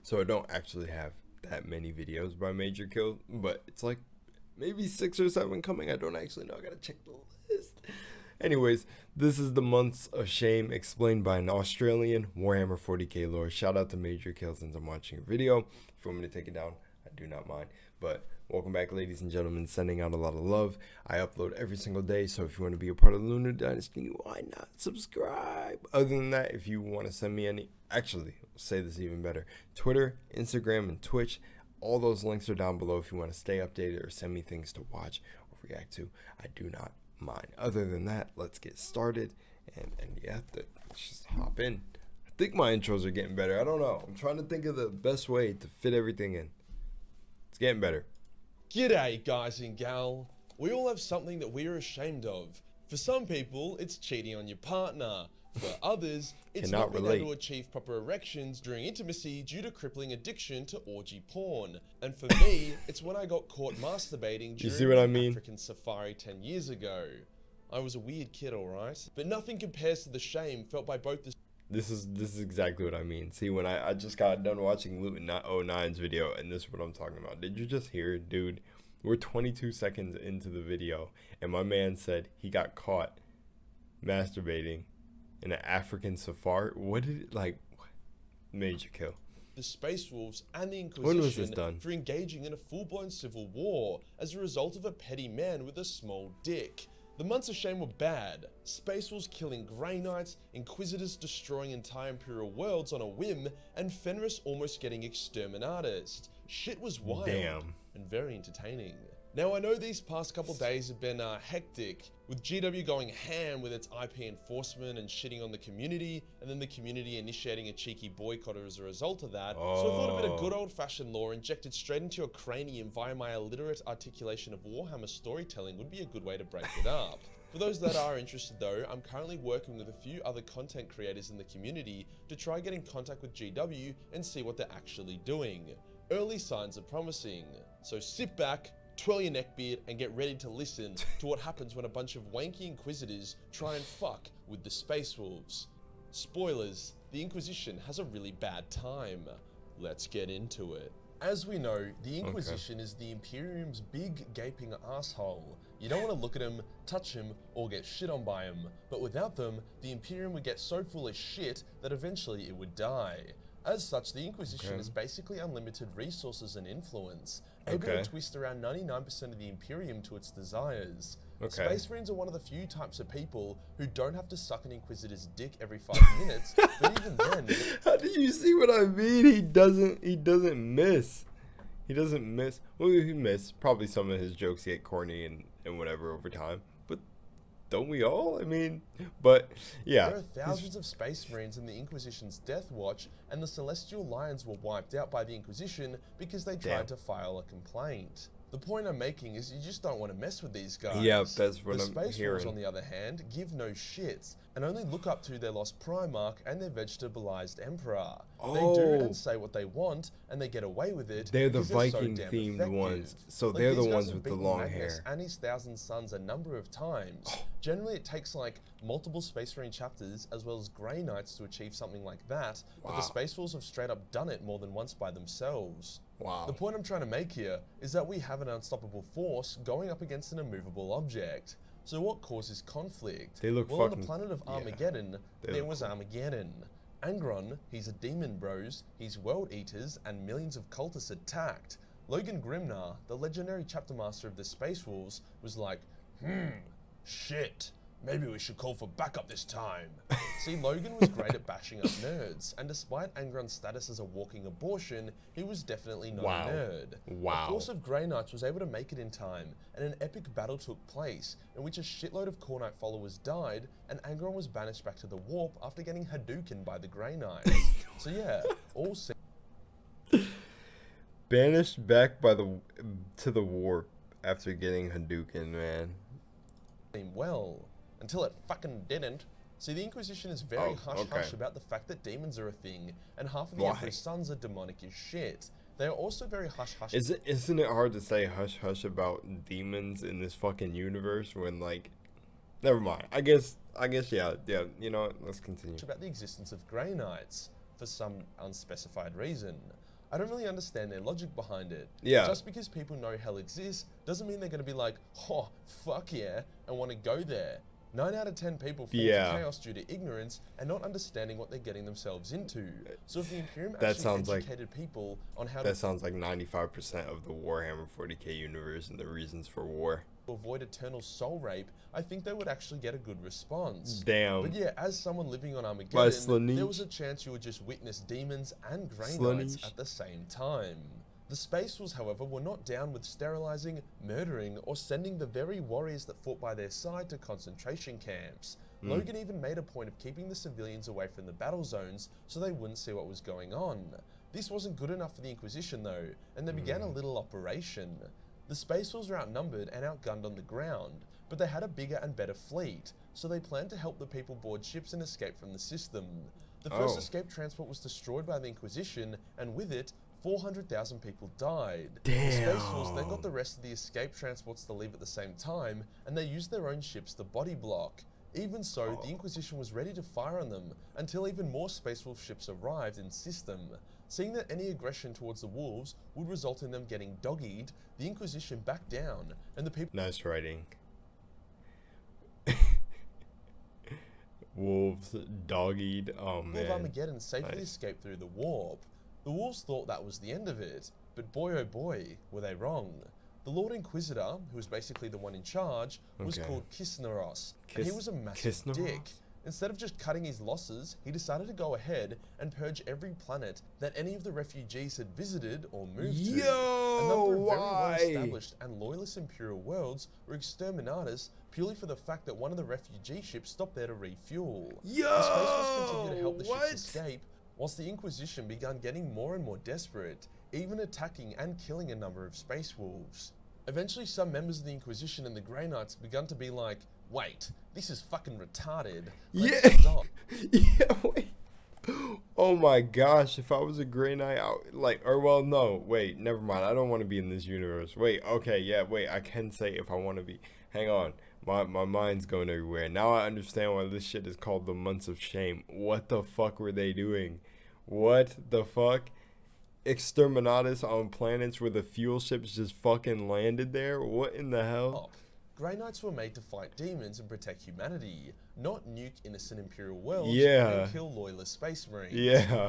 so I don't actually have that many videos by Major Kill, but it's like maybe 6 or 7 coming. I don't actually know. I gotta check the list. Anyways, this is the months of shame explained by an Australian Warhammer 40k lore. Shout out to Major Kill since I'm watching a video. If you want me to take it down, I do not mind. But welcome back, ladies and gentlemen. Sending out a lot of love. I upload every single day, so if you want to be a part of the Lunar Dynasty, why not subscribe? Other than that, if you want to send me any, actually, I'll say this even better. Twitter, Instagram, and Twitch. All those links are down below if you want to stay updated or send me things to watch or react to. I do not mind. Other than that, let's get started. And yeah, let's just hop in. I think my intros are getting better. I don't know. I'm trying to think of the best way to fit everything in. It's getting better. G'day guys and gal. We all have something that we are ashamed of. For some people, it's cheating on your partner. For others, it's not being able to achieve proper erections during intimacy due to crippling addiction to orgy porn. And for me, it's when I got caught masturbating during an African safari 10 years ago. I was a weird kid, alright? But nothing compares to the shame felt by both the... This is exactly what I mean. See, when I just got done watching Luton09's video, and this is what I'm talking about. Did you just hear it, dude? We're 22 seconds into the video, and my man said he got caught masturbating in an African safari. What did it, like, Major Kill. The Space Wolves and the Inquisition when was this done? For engaging in a full-blown civil war as a result of a petty man with a small dick. The months of shame were bad. Space Wolves killing Grey Knights, Inquisitors destroying entire Imperial worlds on a whim, and Fenris almost getting exterminated. Shit was wild. Damn. And very entertaining. Now I know these past couple days have been hectic, with GW going ham with its IP enforcement and shitting on the community, and then the community initiating a cheeky boycott as a result of that. So I thought a bit of good old-fashioned lore injected straight into your cranium via my illiterate articulation of Warhammer storytelling would be a good way to break it up. For those that are interested though, I'm currently working with a few other content creators in the community to try get in contact with GW and see what they're actually doing. Early signs are promising, so sit back, twirl your neckbeard, and get ready to listen to what happens when a bunch of wanky Inquisitors try and fuck with the Space Wolves. Spoilers, the Inquisition has a really bad time. Let's get into it. As we know, the Inquisition is the Imperium's big gaping asshole. You don't want to look at him, touch him, or get shit on by him, but without them, the Imperium would get so full of shit that eventually it would die. As such, the Inquisition is basically unlimited resources and influence, able to twist around 99% of the Imperium to its desires. Space Marines are one of the few types of people who don't have to suck an Inquisitor's dick every 5 minutes, but even then... How do you see what I mean? He doesn't miss. He doesn't miss. Well, he missed. Probably some of his jokes get corny and whatever over time. But don't we all? I mean, but yeah. There are thousands of Space Marines in the Inquisition's Death Watch, and the Celestial Lions were wiped out by the Inquisition because they tried to file a complaint. The point I'm making is you just don't want to mess with these guys. Yeah, that's what I'm hearing. The Space Wolves, on the other hand, give no shits and only look up to their lost Primarch and their vegetabilized Emperor. They do and say what they want, and they get away with it. They're the Viking-themed ones, so like, they're the ones with the long Magnus hair. And his Thousand Sons a number of times. Generally, it takes like multiple Space Marine chapters as well as Grey Knights to achieve something like that, but the Space Wolves have straight up done it more than once by themselves. The point I'm trying to make here is that we have an unstoppable force going up against an immovable object. So what causes conflict? They look well, on the planet of Armageddon, there was Armageddon. Angron, he's a demon bros, he's world eaters, and millions of cultists attacked. Logan Grimnar, the legendary chapter master of the Space Wolves, was like, shit, maybe we should call for backup this time. See, Logan was great at bashing up nerds, and despite Angron's status as a walking abortion, he was definitely not a nerd. The force of Grey Knights was able to make it in time, and an epic battle took place, in which a shitload of Core Knight followers died, and Angron was banished back to the Warp after getting Hadouken by the Grey Knights. So yeah, all banished back by to the Warp after getting Hadouken, man. Well, until it fucking didn't. See, the Inquisition is very hush-hush about the fact that demons are a thing, and half of the Emperor's sons are demonic as shit. They are also very hush-hush. Isn't it hard to say hush-hush about demons in this fucking universe when, like... Never mind. I guess, yeah, you know what? Let's continue. About the existence of Grey Knights, for some unspecified reason. I don't really understand their logic behind it. Yeah. Just because people know hell exists doesn't mean they're going to be like, oh, fuck yeah, and want to go there. 9 out of 10 people fall to chaos due to ignorance and not understanding what they're getting themselves into. So if the Imperium actually educated people on how that sounds like 95% of the Warhammer 40k universe and the reasons for war. To avoid eternal soul rape, I think they would actually get a good response. Damn. But yeah, as someone living on Armageddon, there was a chance you would just witness demons and Grey Knights at the same time. The Space Wolves, however, were not down with sterilizing, murdering, or sending the very warriors that fought by their side to concentration camps. Logan even made a point of keeping the civilians away from the battle zones so they wouldn't see what was going on. This wasn't good enough for the Inquisition though, and they began a little operation. The Space Wolves were outnumbered and outgunned on the ground, but they had a bigger and better fleet, so they planned to help the people board ships and escape from the system. The first escape transport was destroyed by the Inquisition, and with it, 400,000 people died. Damn. The Space Wolves then got the rest of the escape transports to leave at the same time, and they used their own ships to body block. Even so, the Inquisition was ready to fire on them, until even more Space Wolf ships arrived in system. Seeing that any aggression towards the Wolves would result in them getting dog-eared, the Inquisition backed down, and the people— Nice writing. Wolves dog-eared. Oh man. of Armageddon safely escaped through the warp. The Wolves thought that was the end of it, but boy oh boy, were they wrong. The Lord Inquisitor, who was basically the one in charge, was called Kisneros, and he was a massive dick. Instead of just cutting his losses, he decided to go ahead and purge every planet that any of the refugees had visited or moved to. A number of very well-established and loyalist Imperial worlds were exterminatus purely for the fact that one of the refugee ships stopped there to refuel. The Space Wolves continued to help the ships escape, whilst the Inquisition began getting more and more desperate, even attacking and killing a number of Space Wolves. Eventually, some members of the Inquisition and the Grey Knights began to be like, wait, this is fucking retarded. Let's stop. Wait. Oh my gosh, if I was a Grey Knight, wait, never mind. I don't want to be in this universe. Wait, okay, yeah, wait, I can say if I want to be. Hang on. My mind's going everywhere. Now I understand why this shit is called the Months of Shame. What the fuck were they doing? What the fuck? Exterminatus on planets where the fuel ships just fucking landed there? What in the hell? Grey Knights were made to fight demons and protect humanity, not nuke innocent Imperial worlds and kill loyalist Space Marines.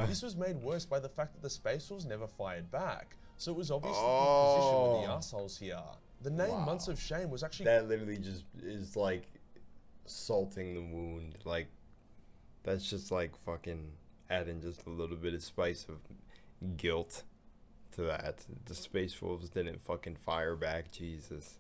This was made worse by the fact that the Space Wolves never fired back, so it was obvious that the Inquisition were the assholes here. The name Months of Shame was actually— That literally just is like salting the wound. Like, that's just like fucking adding just a little bit of spice of guilt to that. The Space Wolves didn't fucking fire back, Jesus.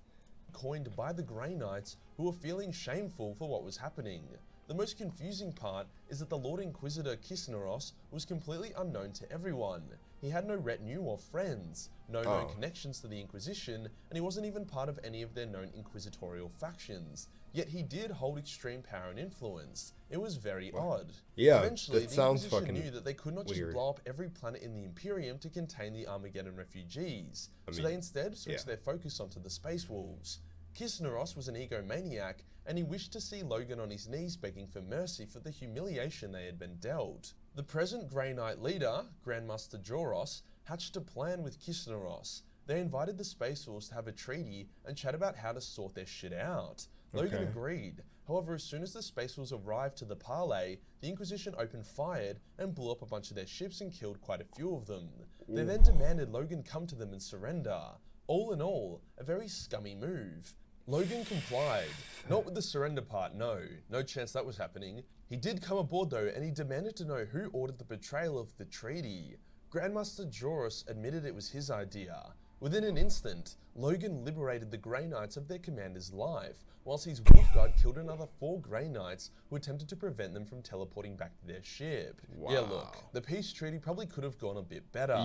Coined by the Grey Knights, who were feeling shameful for what was happening. The most confusing part is that the Lord Inquisitor Kisneros was completely unknown to everyone. He had no retinue or friends, no known connections to the Inquisition, and he wasn't even part of any of their known inquisitorial factions. Yet he did hold extreme power and influence. It was very odd. Eventually, the Inquisition knew that they could not just blow up every planet in the Imperium to contain the Armageddon refugees, so they instead switched their focus onto the Space Wolves. Kisneros was an egomaniac, and he wished to see Logan on his knees begging for mercy for the humiliation they had been dealt. The present Grey Knight leader, Grandmaster Joros, hatched a plan with Kisneros. They invited the Space Wolves to have a treaty and chat about how to sort their shit out. Logan agreed. However, as soon as the Space Wolves arrived to the parley, the Inquisition opened fire and blew up a bunch of their ships and killed quite a few of them. They then demanded Logan come to them and surrender. All in all, a very scummy move. Logan complied. Not with the surrender part, no chance that was happening. He did come aboard though, and he demanded to know who ordered the betrayal of the treaty. Grandmaster Joros admitted it was his idea. Within an instant, Logan liberated the Grey Knights of their commander's life, whilst his Wolf Guard killed another 4 Grey Knights who attempted to prevent them from teleporting back to their ship. Yeah, look, the peace treaty probably could have gone a bit better.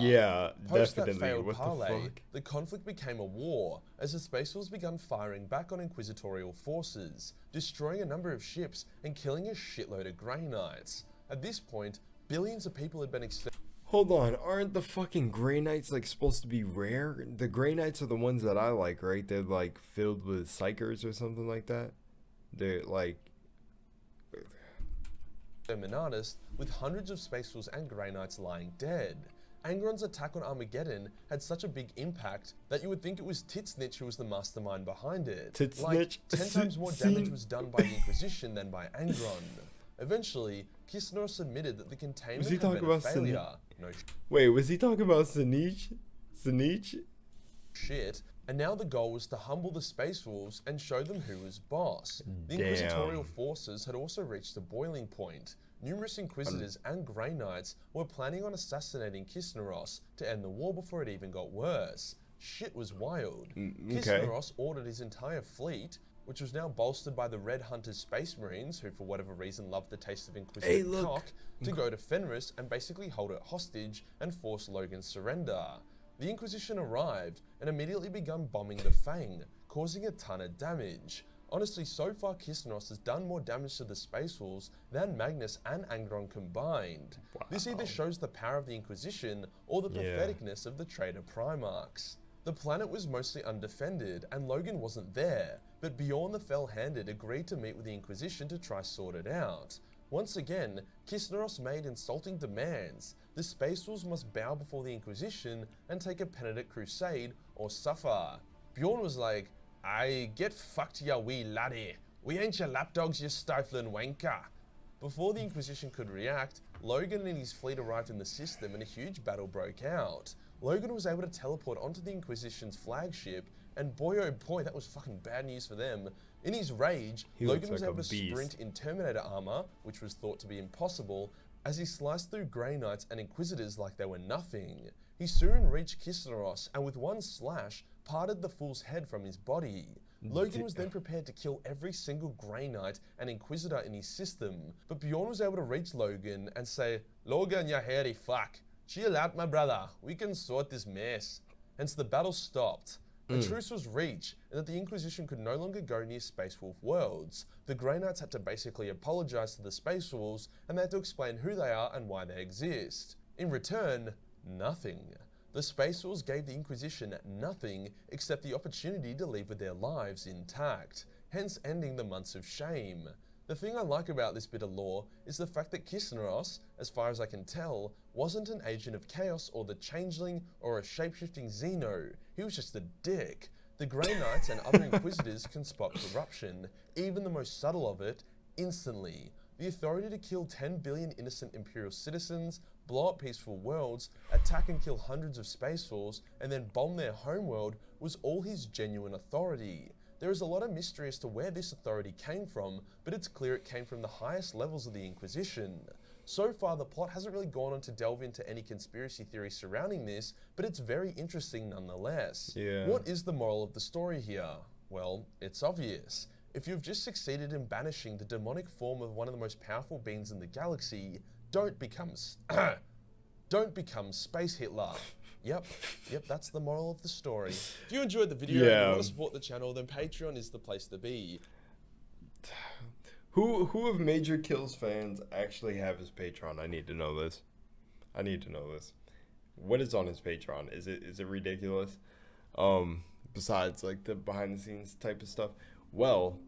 Post definitely. That failed what parley, the fuck? the conflict became a war, as the Space Wolves began firing back on inquisitorial forces, destroying a number of ships and killing a shitload of Grey Knights. At this point, billions of people had been exterminated. Hold on, aren't the fucking Grey Knights like supposed to be rare? The Grey Knights are the ones that I like, right? They're like filled with psychers or something like that. They're like Terminatus, with hundreds of Space Wolves and Grey Knights lying dead. Angron's attack on Armageddon had such a big impact that you would think it was Titsnitch who was the mastermind behind it. Titsnitch? Like, 10 times more damage was done by the Inquisition than by Angron. Eventually, Kisleros admitted that the containment had been a failure. Wait, was he talking about Sinich? Shit. And now the goal was to humble the Space Wolves and show them who was boss. The Inquisitorial forces had also reached a boiling point. Numerous Inquisitors and Grey Knights were planning on assassinating Kisleros to end the war before it even got worse. Shit was wild. Kisleros ordered his entire fleet, which was now bolstered by the Red Hunters Space Marines, who for whatever reason loved the taste of Inquisitor cock, to go to Fenris and basically hold it hostage and force Logan's surrender. The Inquisition arrived and immediately began bombing the Fang, causing a ton of damage. Honestly, so far Kisleros has done more damage to the Space Wolves than Magnus and Angron combined. Wow. This either shows the power of the Inquisition or the patheticness of the traitor Primarchs. The planet was mostly undefended and Logan wasn't there, but Bjorn the Fell-Handed agreed to meet with the Inquisition to try sort it out. Once again, Kisleros made insulting demands. The Space Wolves must bow before the Inquisition and take a penitent crusade or suffer. Bjorn was like, "I get fucked, ya wee laddie. We ain't your lapdogs, you stifling wanker." Before the Inquisition could react, Logan and his fleet arrived in the system and a huge battle broke out. Logan was able to teleport onto the Inquisition's flagship, and boy oh boy, that was fucking bad news for them. In his rage, Logan was able to sprint in Terminator armor, which was thought to be impossible, as he sliced through Grey Knights and Inquisitors like they were nothing. He soon reached Kisleros, and with one slash, parted the fool's head from his body. Logan was then prepared to kill every single Grey Knight and Inquisitor in his system, but Bjorn was able to reach Logan and say, "Logan, you hairy fuck. Chill out, my brother. We can sort this mess." Hence the battle stopped. A truce was reached, and that the Inquisition could no longer go near Space Wolf worlds. The Grey Knights had to basically apologize to the Space Wolves, and they had to explain who they are and why they exist. In return, nothing. The Space Wolves gave the Inquisition nothing except the opportunity to leave with their lives intact, hence ending the months of shame. The thing I like about this bit of lore is the fact that Kisleros, as far as I can tell, wasn't an agent of chaos or the Changeling or a shapeshifting Xeno. He was just a dick. The Grey Knights and other Inquisitors can spot corruption, even the most subtle of it, instantly. The authority to kill 10 billion innocent Imperial citizens, blow up peaceful worlds, attack and kill hundreds of Space Wolves, and then bomb their homeworld was all his genuine authority. There is a lot of mystery as to where this authority came from, but it's clear it came from the highest levels of the Inquisition. So far, the plot hasn't really gone on to delve into any conspiracy theories surrounding this, but it's very interesting nonetheless. What is the moral of the story here? Well, it's obvious. If you've just succeeded in banishing the demonic form of one of the most powerful beings in the galaxy, don't become Space Hitler. Yep, that's the moral of the story. If you enjoyed the video and you want to support the channel, then Patreon is the place to be. Who of Major Kills fans actually have his Patreon? I need to know this. What is on his Patreon? Is it ridiculous? Besides like the behind the scenes type of stuff. Well,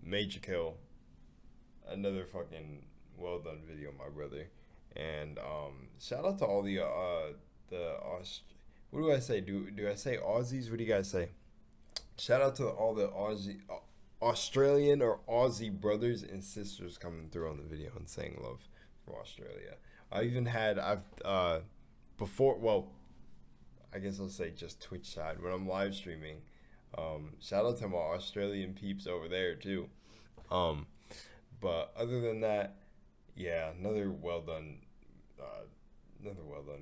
Major Kill, another fucking well done video, my brother. And shout out to all the what do I say? Do I say Aussies? What do you guys say? Shout out to all the Australian or Aussie brothers and sisters coming through on the video and saying love from Australia. I guess I'll say just Twitch side when I'm live streaming. Shout out to my Australian peeps over there too. But other than that, yeah, another well done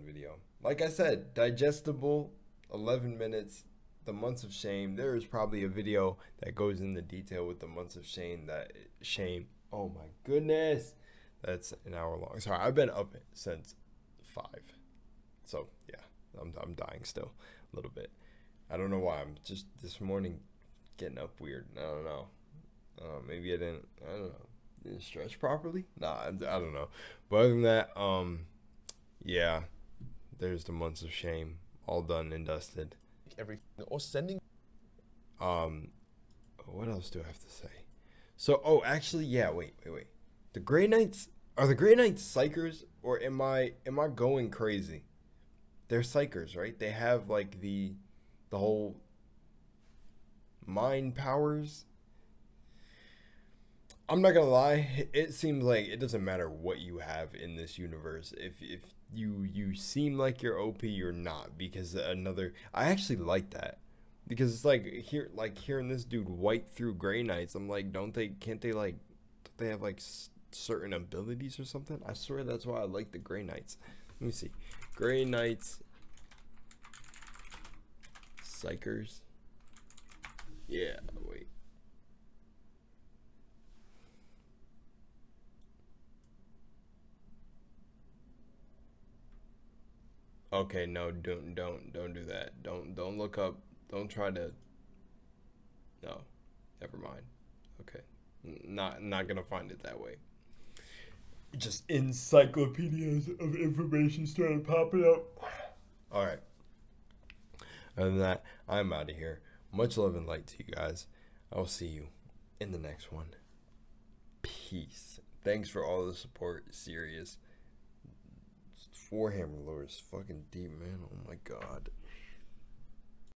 video. Like I said, digestible, 11 minutes, the months of shame. There is probably a video that goes into detail with the months of shame. Oh my goodness, that's an hour long. Sorry, I've been up since 5, so yeah, I'm dying still a little bit. I don't know why. I'm just this morning getting up weird. I don't know. Maybe I don't know. Didn't stretch properly? Nah, I don't know. But other than that, yeah, there's the months of shame, all done and dusted. Or sending. What else do I have to say? So, actually, yeah. Wait. Are the Grey Knights psychers, or am I going crazy? they're psychers, right? They have like the whole mind powers. I'm not gonna lie, it seems like it doesn't matter what you have in this universe. If you seem like you're OP, you're not, because I actually like that. Because it's like hearing this dude wipe through Grey Knights, I'm like, don't they have like certain abilities or something? I swear that's why I like the Grey Knights. Let me see. Grey Knights Psychers. Yeah, wait. Okay, no, don't do that. Don't look up. Don't try to. No, never mind. Okay, not gonna find it that way. Just encyclopedias of information started popping up. All right. Other than that, I'm out of here. Much love and light to you guys. I'll see you in the next one. Peace. Thanks for all the support. Serious. Warhammer lore is fucking deep, man. Oh my god.